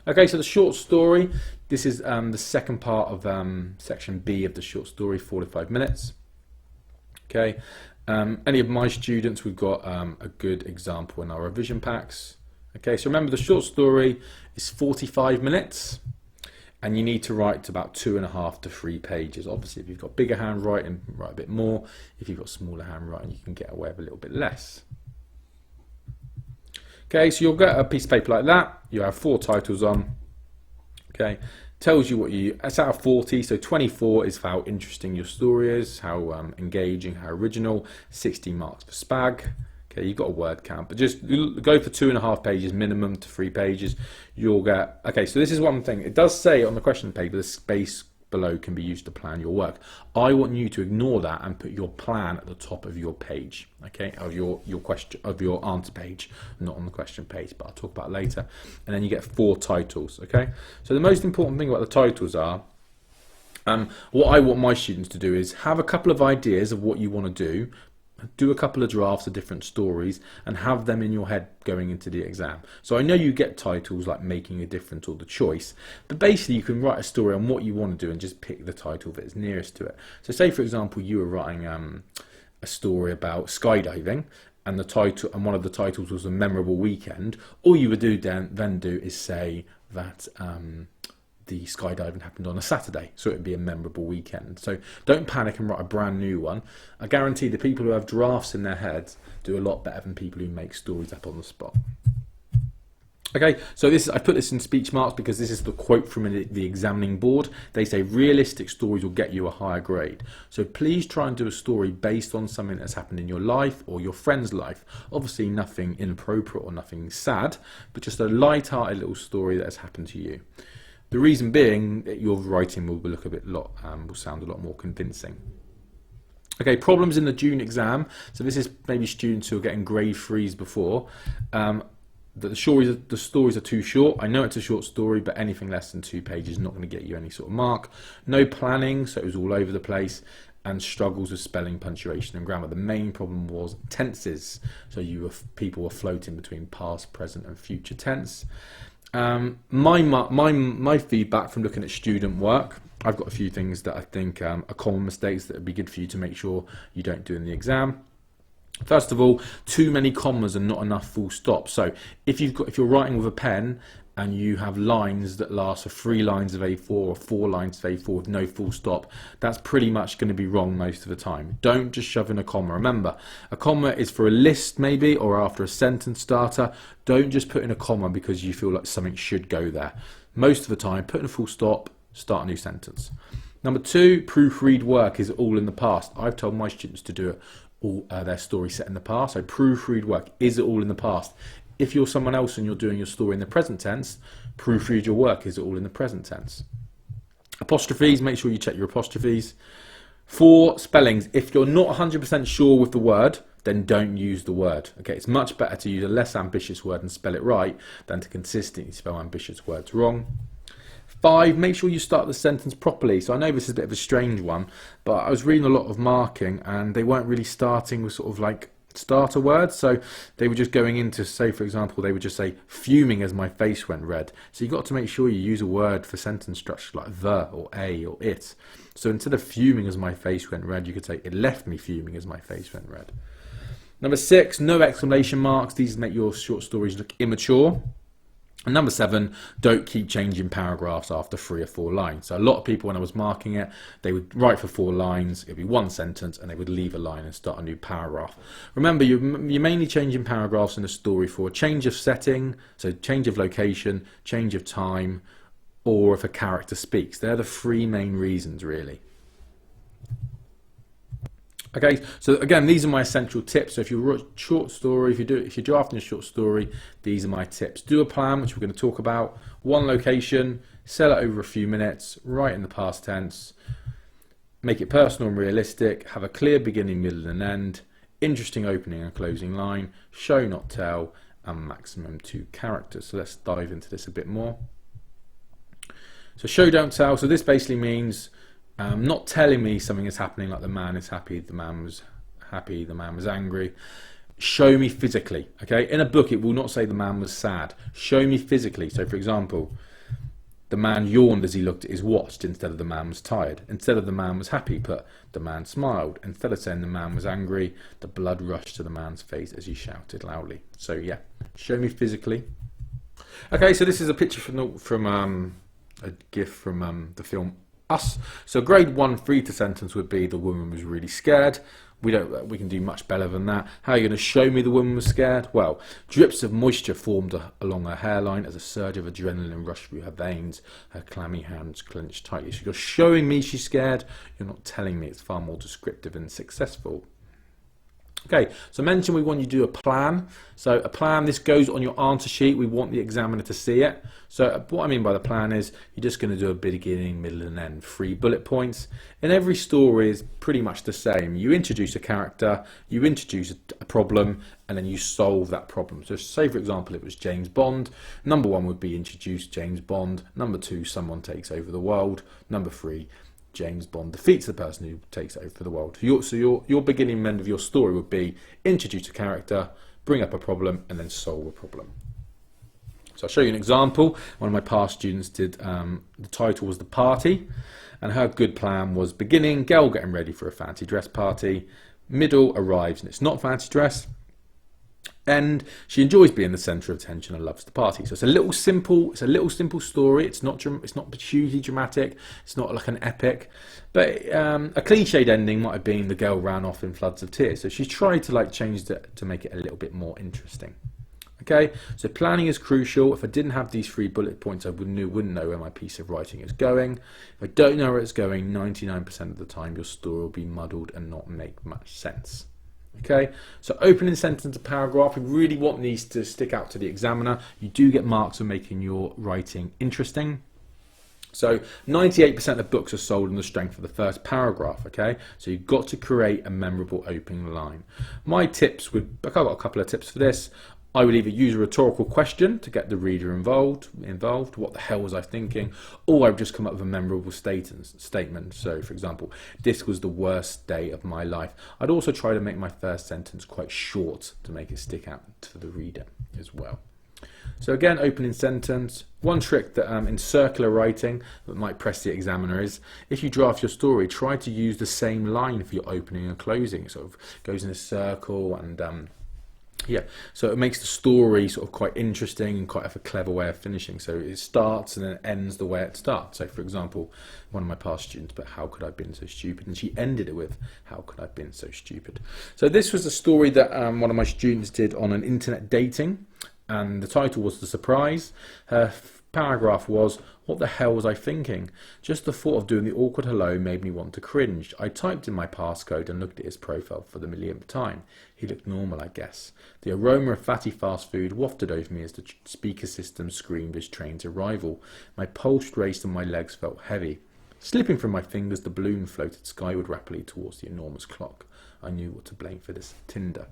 Okay, so the short story, this is the second part of section B of the short story, 45 minutes. Okay, any of my students, we've got a good example in our revision packs. Okay, so remember the short story is 45 minutes and you need to write about 2.5 to 3 pages. Obviously, if you've got bigger handwriting, write a bit more. If you've got smaller handwriting, you can get away with a little bit less. Okay, so you'll get a piece of paper like that. You have 4 titles on. Okay, tells you what it's out of 40, so 24 is for how interesting your story is, how engaging, how original. 60 marks for spag. Okay, you've got a word count, but just go for 2.5 pages minimum to 3 pages. You'll get, okay, so this is one thing. It does say on the question paper, the space below can be used to plan your work. I want you to ignore that and put your plan at the top of your page, okay, of your question, of your answer page, not on the question page, but I'll talk about it later. And then you get 4 titles, okay. So the most important thing about the titles are, what I want my students to do is have a couple of ideas of what you want to do a couple of drafts of different stories and have them in your head going into the exam. So I know you get titles like Making a Difference or The Choice, but basically you can write a story on what you want to do and just pick the title that's nearest to it. So say for example you were writing a story about skydiving and the title, and one of the titles was A Memorable Weekend. All you would do then do is say that the skydiving happened on a Saturday, so it would be a memorable weekend. So don't panic and write a brand new one. I guarantee the people who have drafts in their heads do a lot better than people who make stories up on the spot. Okay, so I put this in speech marks because this is the quote from the examining board. They say realistic stories will get you a higher grade. So please try and do a story based on something that's happened in your life or your friend's life. Obviously nothing inappropriate or nothing sad, but just a light-hearted little story that has happened to you. The reason being that your writing will look will sound a lot more convincing. Okay, problems in the June exam. So this is maybe students who are getting grade 3s before. That the stories are too short. I know it's a short story, but anything less than 2 pages is not going to get you any sort of mark. No planning, so it was all over the place, and struggles with spelling, punctuation, and grammar. The main problem was tenses. So people were floating between past, present, and future tense. My feedback from looking at student work, I've got a few things that I think are common mistakes that would be good for you to make sure you don't do in the exam. First of all, too many commas and not enough full stops. So if you're writing with a pen and you have lines that last for 3 lines of A4 or 4 lines of A4 with no full stop, that's pretty much going to be wrong most of the time. Don't just shove in a comma. Remember, a comma is for a list maybe or after a sentence starter. Don't just put in a comma because you feel like something should go there. Most of the time, put in a full stop, start a new sentence. Number 2, proofread work is all in the past. I've told my students to do it all their story set in the past. So proofread work, is it all in the past? If you're someone else and you're doing your story in the present tense, proofread your work, is it all in the present tense? Apostrophes, make sure you check your apostrophes. 4, spellings, if you're not 100% sure with the word, then don't use the word. Okay, it's much better to use a less ambitious word and spell it right than to consistently spell ambitious words wrong. 5, make sure you start the sentence properly. So I know this is a bit of a strange one, but I was reading a lot of marking and they weren't really starting with sort of like starter words, so they were just going into, say for example, they would just say fuming as my face went red. So you've got to make sure you use a word for sentence structure like the or a or it. So instead of fuming as my face went red, you could say it left me fuming as my face went red. Number 6, no exclamation marks. These make your short stories look immature. And number 7, don't keep changing paragraphs after 3 or 4 lines. So a lot of people, when I was marking it, they would write for 4 lines, it'd be 1 sentence, and they would leave a line and start a new paragraph. Remember, you're mainly changing paragraphs in a story for a change of setting, so change of location, change of time, or if a character speaks. They're the 3 main reasons, really. Okay, so again, these are my essential tips. So if you write a short story, if you're drafting a short story, these are my tips. Do a plan, which we're going to talk about. 1 location, sell it over a few minutes, write in the past tense, make it personal and realistic, have a clear beginning, middle and end, interesting opening and closing line, show not tell, and maximum 2 characters. So let's dive into this a bit more. So show don't tell, so this basically means not telling me something is happening, like the man is happy, the man was happy, the man was angry. Show me physically. Okay, in a book it will not say the man was sad. Show me physically. So for example, the man yawned as he looked at his watch. Instead of the man was tired. Instead of the man was happy, put the man smiled. Instead of saying the man was angry, the blood rushed to the man's face as he shouted loudly. So yeah, show me physically. Okay, so this is a picture from a GIF from the film Us. So grade 1 free to sentence would be the woman was really scared. We can do much better than that. How are you going to show me the woman was scared? Well, drips of moisture formed along her hairline as a surge of adrenaline rushed through her veins. Her clammy hands clenched tightly. So you're showing me she's scared. You're not telling me. It's far more descriptive and successful. Okay, so mention we want you to do a plan. So a plan, this goes on your answer sheet. We want the examiner to see it. So what I mean by the plan is you're just going to do a beginning, middle and end, 3 bullet points. And every story is pretty much the same. You introduce a character, you introduce a problem, and then you solve that problem. So say for example it was James Bond. Number 1 would be introduce James Bond. Number 2, someone takes over the world. Number 3, James Bond defeats the person who takes over the world. So your beginning and end of your story would be introduce a character, bring up a problem, and then solve a problem. So I'll show you an example. One of my past students did, the title was The Party, and her good plan was beginning, girl getting ready for a fancy dress party. Middle, arrives and it's not fancy dress. End, she enjoys being the centre of attention and loves the party. So it's a little simple story. It's not hugely dramatic. It's not like an epic, but a cliched ending might have been the girl ran off in floods of tears. So she's tried to change it to make it a little bit more interesting. Okay, so planning is crucial. If I didn't have these 3 bullet points, I wouldn't know where my piece of writing is going. If I don't know where it's going, 99% of the time your story will be muddled and not make much sense. Okay, so opening sentence, a paragraph, we really want these to stick out to the examiner. You do get marks for making your writing interesting. So 98% of books are sold on the strength of the first paragraph, okay? So you've got to create a memorable opening line. My tips would, I've got a couple of tips for this. I would either use a rhetorical question to get the reader involved. What the hell was I thinking? Or I would just come up with a memorable statement. So, for example, this was the worst day of my life. I'd also try to make my first sentence quite short to make it stick out to the reader as well. So again, opening sentence. One trick that in circular writing that might press the examiner is if you draft your story, try to use the same line for your opening and closing. It sort of goes in a circle and yeah, so it makes the story sort of quite interesting and quite have a clever way of finishing. So it starts and then ends the way it starts. So for example, one of my past students, but how could I have been so stupid? And she ended it with, how could I have been so stupid? So this was a story that one of my students did on an internet dating, and the title was The Surprise. Her paragraph was, what the hell was I thinking? Just the thought of doing the awkward hello made me want to cringe. I typed in my passcode and looked at his profile for the millionth time. He looked normal, I guess. The aroma of fatty fast food wafted over me as the speaker system screamed his train's arrival. My pulse raced and my legs felt heavy. Slipping from my fingers, the balloon floated skyward rapidly towards the enormous clock. I knew what to blame for this. Tinder.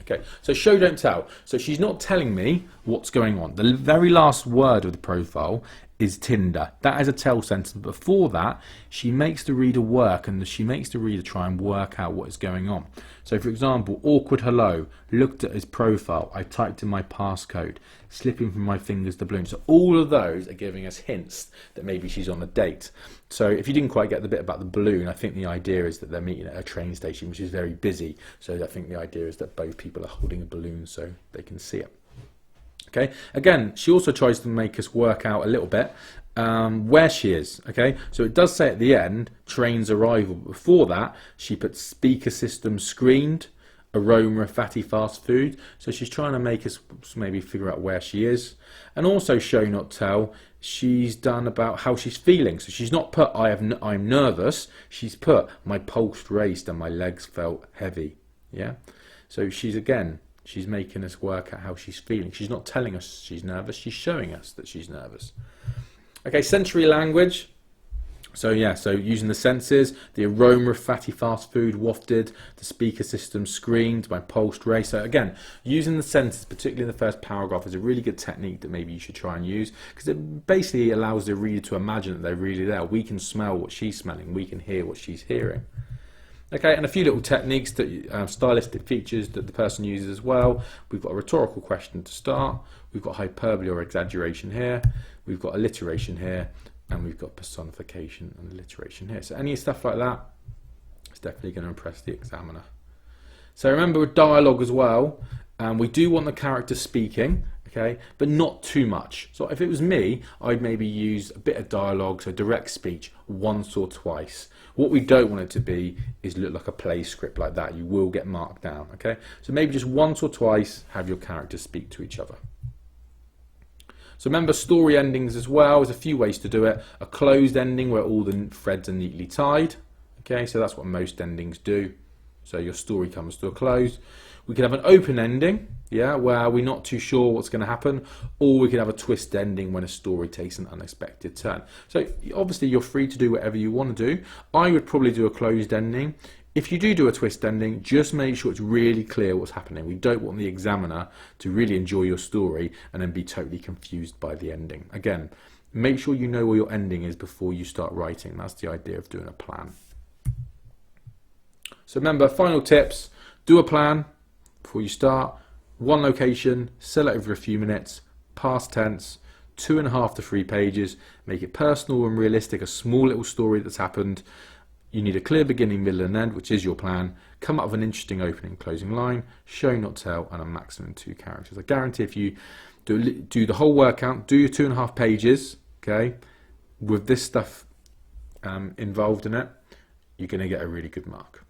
Okay, so show, don't tell. So she's not telling me what's going on. The very last word of the profile is Tinder. That is a tell sentence. Before that, she makes the reader work, and she makes the reader try and work out what is going on. So for example, awkward hello, looked at his profile, I typed in my passcode, slipping from my fingers the balloon. So all of those are giving us hints that maybe she's on a date. So if you didn't quite get the bit about the balloon, I think the idea is that they're meeting at a train station, which is very busy. So I think the idea is that both people are holding a balloon so they can see it. Okay, again, she also tries to make us work out a little bit where she is. Okay, so it does say at the end, train's arrival. Before that, she put speaker system screened, aroma of fatty fast food. So she's trying to make us maybe figure out where she is. And also show, not tell, she's done about how she's feeling. So she's not put I'm nervous. She's put my pulse raced and my legs felt heavy. Yeah, so she's making us work out how she's feeling. She's not telling us she's nervous. She's showing us that she's nervous. Okay, sensory language. So yeah, so using the senses, the aroma of fatty fast food wafted, the speaker system screamed, my pulse raced. So again, using the senses, particularly in the first paragraph, is a really good technique that maybe you should try and use, because it basically allows the reader to imagine that they're really there. We can smell what she's smelling. We can hear what she's hearing. Okay, and a few little techniques that stylistic features that the person uses as well. We've got a rhetorical question to start. We've got hyperbole or exaggeration here. We've got alliteration here, and we've got personification and alliteration here. So any stuff like that, it's definitely going to impress the examiner. So remember with dialogue as well, we do want the character speaking, okay, but not too much. So if it was me, I'd maybe use a bit of dialogue, so direct speech, once or twice. What we don't want it to be is look like a play script like that. You will get marked down, okay? So maybe just once or twice have your characters speak to each other. So remember story endings as well. There's a few ways to do it. A closed ending where all the threads are neatly tied, okay? So that's what most endings do. So your story comes to a close. We could have an open ending, yeah, where we're not too sure what's going to happen, or we could have a twist ending when a story takes an unexpected turn. So obviously you're free to do whatever you want to do. I would probably do a closed ending. If you do a twist ending, just make sure it's really clear what's happening. We don't want the examiner to really enjoy your story and then be totally confused by the ending. Again, make sure you know where your ending is before you start writing. That's the idea of doing a plan. So remember, final tips, do a plan before you start. One location, sell it over a few minutes, past tense, 2.5 to 3 pages, make it personal and realistic, a small little story that's happened. You need a clear beginning, middle and end, which is your plan. Come up with an interesting opening and closing line, show not tell, and a maximum 2 characters. I guarantee if you do the whole workout, do your 2.5 pages, okay, with this stuff involved in it, you're going to get a really good mark.